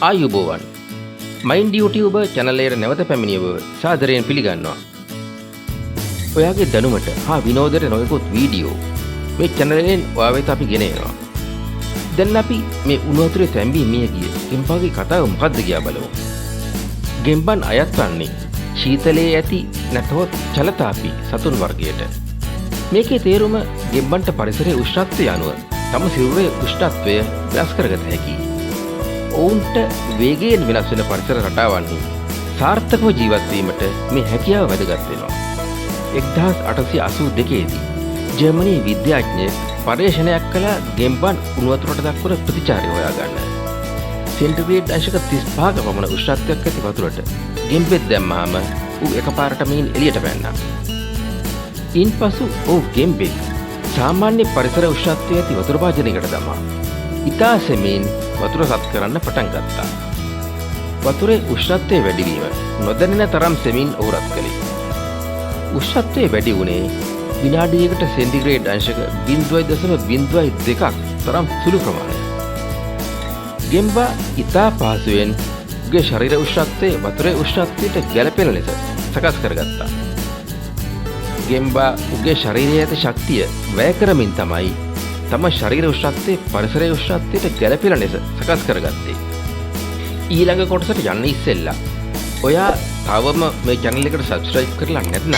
ආයුබෝවන් mind YouTube channel එකට නැවත පැමිණියව සාදරයෙන් පිළිගන්නවා. ඔයාගේ දැනුමට හා විනෝදයට නොයෙකුත් වීඩියෝ මේ channel එකෙන් ඔයා වෙත අපි ගෙන එනවා. දැන් අපි මේ උණු වතුරේ තැඹී මිය ගිය ගෙම්බාගේ කතාව මොකක්ද කියලා බලමු. ගෙම්බන් අයත් වන්නේ ශීතලයේ ඇති නැතහොත් චලතාපී සතුන් වර්ගයට. මේකේ තේරුම ගෙම්බන්ට පරිසරයේ උෂ්ණත්වය අනුව තම සිරුරේ උෂ්ණත්වය වෙනස් කරගත හැකියි. ඔවුන්ට වේගයෙන් වෙනස් වෙන පරිසර රටාවන්හි සාර්ථකව ජීවත් වීමට මේ හැකියාව වැදගත් වෙනවා. 1882 දී ජර්මනි විද්‍යාඥයෙක් පර්යේෂණයක් කළ ගෙම්බන් උණු වතුරට දක්වන ප්‍රතිචාරය හොයාගන්න. සෙන්ටිග්‍රේඩ් අංශක 35ක පමණ උෂ්ණත්වයක් ඇති වතුරට ගෙම්බෙක් දැම්මහම ඌ එකපාරට මේන් එළියට පැන්නා. ඉන්පසු ඌ ගෙම්බෙක් සාමාන්‍ය පරිසර උෂ්ණත්වය ඇති වතුර භාජනයකට දමා ඉතා සෙමින් වතුර සත් කරන්න පටන් ගත්තා. වතුරේ උෂ්ණත්වය වැඩි වීම නොදැනෙන තරම් සෙමින් ඔහු රත් කළේ. උෂ්ණත්වය වැඩි වුණේ විනාඩියකට සෙන්ටිග්‍රේඩ් අංශක 0.02ක් තරම් සුළු ප්‍රමාණයක්. ගෙම්බා ඉතා පහසුවෙන් උගේ ශරීර උෂ්ණත්වය වතුරේ උෂ්ණත්වයට ගැළපෙන ලෙස සකස් කරගත්තා. ගෙම්බා උගේ ශරීරයේ ඇති ශක්තිය වැය කරමින් තමයි තම ශරීර උෂ්ණත්වයේ පරිසරයේ උෂ්ණත්වයට ගැළපෙන ලෙස සකස් කරගත්තේ. ඊළඟ කොටසට යන්න ඉස්සෙල්ලා ඔයා තවම මේ channel එකට subscribe කරලා නැත්නම්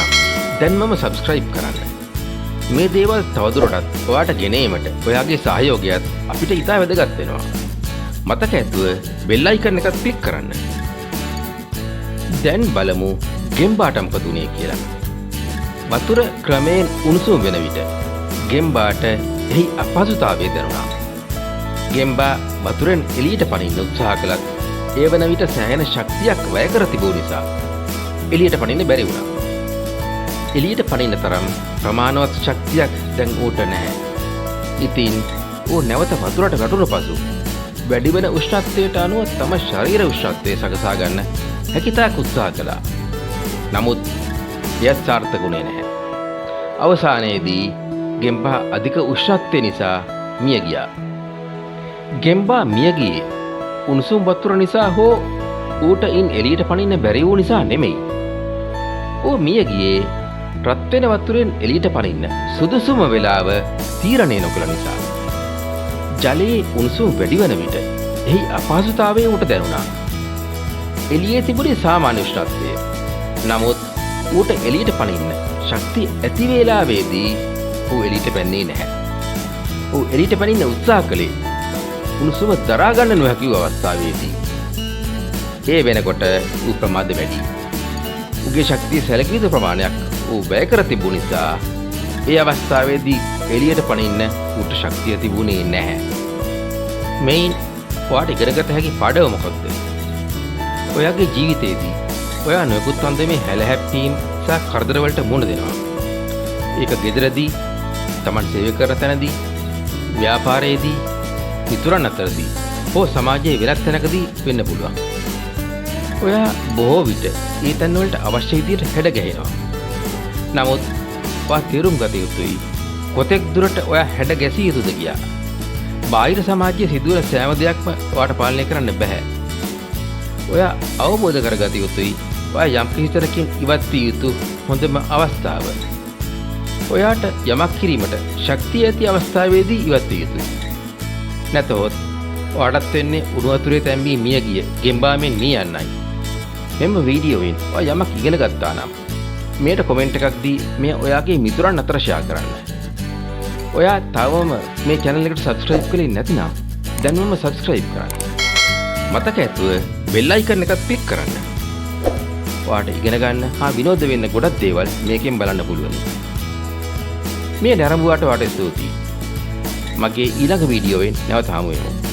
දැන් මම subscribe කරන්න. මේ දේවල් තවදුරටත් ඔයාට ගෙනීමට ඔයාගේ සහයෝගයත් අපිට ඉතා වැදගත් වෙනවා. මතක ඇතුව bell icon එකත් click කරන්න. දැන් බලමු ගෙම්බාට මොකද උනේ කියලා. වතුර ක්‍රමයෙන් උණුසුම් වෙන විට ගෙම්බාට එහි අපහසුතාවය දැනුණා. ගෙම්බා වතුරෙන් එළියට පනින්න උත්සාහ කළත් ඒ වන විට සෑහෙන ශක්තියක් වැය කර තිබූ නිසා එළියට පනින්න බැරි වුණා. එළියට පනින්න තරම් ප්‍රමාණවත් ශක්තියක් දැන් ඌට නැහැ. ඉතින් ඌ නැවත වතුරට වැටුණු පසු වැඩි වෙන උෂ්ණත්වයට අනුව තම ශරීර උෂ්ණත්වය සකසා ගන්න හැකියතාක් උත්සාහ කළා. නමුත් එය සාර්ථක වුණේ නැහැ. අවසානයේදී ගෙම්බා අධික උෂ්ණත්වය නිසා මිය ගියා. ගෙම්බා මිය ගියේ උණුසුම් වතුර නිසා හෝ ඌට ඉන් එළියට පනින්න බැරි වූ නිසා නෙමෙයි. ඌ මිය ගියේ රත් වෙන වතුරෙන් එළියට පනින්න සුදුසුම වෙලාව තීරණය නොකළ නිසා. ජලයේ උණුසුම වැඩි වන විට එහි අපහසුතාවය ඌට දැනුණා. එළියේ තිබුණේ සාමාන්‍ය උෂ්ණත්වය. නමුත් ඌට එළියට පනින්න ශක්තිය ඇති වේලාවේදී ඌ එළියට පැන්නේ නැහැ. ඌ එළියට පැනින්න උත්සාහ කළේ උණුසුම දරා ගන්න නොහැකි වූ අවස්ථාවේදී. ඒ වෙනකොට ඌ ප්‍රමාද වැඩි. ඌගේ ශක්තිය සැලකිය යුතු ප්‍රමාණයක් ඌ වැය කර තිබුණ නිසා ඒ අවස්ථාවේදී එළියට පනින්න ඌට ශක්තිය තිබුණේ නැහැ. මේන් ඔයාට ඉගෙනගත හැකි පාඩම මොකක්ද? ඔයාගේ ජීවිතයේදී ඔයා නොයෙකුත් අන්දමේ හැලහැප්පීම් සහ කරදර වලට මුහුණ දෙනවා. ඒක ගෙදරදී, Taman සේවය කරන තැනදී, ව්‍යාපාරයේදී, මිතුරන් අතරදී හෝ සමාජයේ වෙනත් තැනකදී වෙන්න පුළුවන්. ඔයා බොහෝ විට ඒ තැන් වලට අවශ්‍ය විදිහට හැඩ ගැහෙනවා. නමුත් ඔයා තේරුම් ගත යුතුයි කොතෙක් දුරට ඔයා හැඩ ගැසිය යුතුද කියලා. බාහිර සමාජයේ සිදුවන සෑම දෙයක්ම ඔයාට පාලනය කරන්න බෑ. ඔයා අවබෝධ කරගත යුතුයි ඔයා යම් කිසිතරකින් ඉවත් විය යුතු හොඳම අවස්ථාව. ඔයාට යමක් කිරීමට ශක්තිය ඇති අවස්ථාවේදී ඉවත් විය යුතුයි. නැතහොත් ඔයාටත් වෙන්නේ උණු වතුරේ තැම්බී මිය ගිය ගෙම්බාමෙන් මිය යන්නයි. මෙම වීඩියෝවෙන් ඔයා යමක් ඉගෙන ගත්තා නම් මේට කොමෙන්ට් එකක් දී මේ ඔයාගේ මිතුරන් අතර ෂෙයා කරන්න. ඔයා තවම මේ channel එකට subscribe කළේ නැතිනම් දැන්වම subscribe කරන්න. මතක ඇතුව bell icon එකත් click කරන්න. ඔයාට ඉගෙන ගන්න හා විනෝද වෙන්න ගොඩක් දේවල් මේකෙන් බලන්න පුළුවන්. මේ නරඹුවාට ඔයාට ස්තුතියි. මගේ ඊළඟ වීඩියෝවෙන් නැවත හමු වෙමු.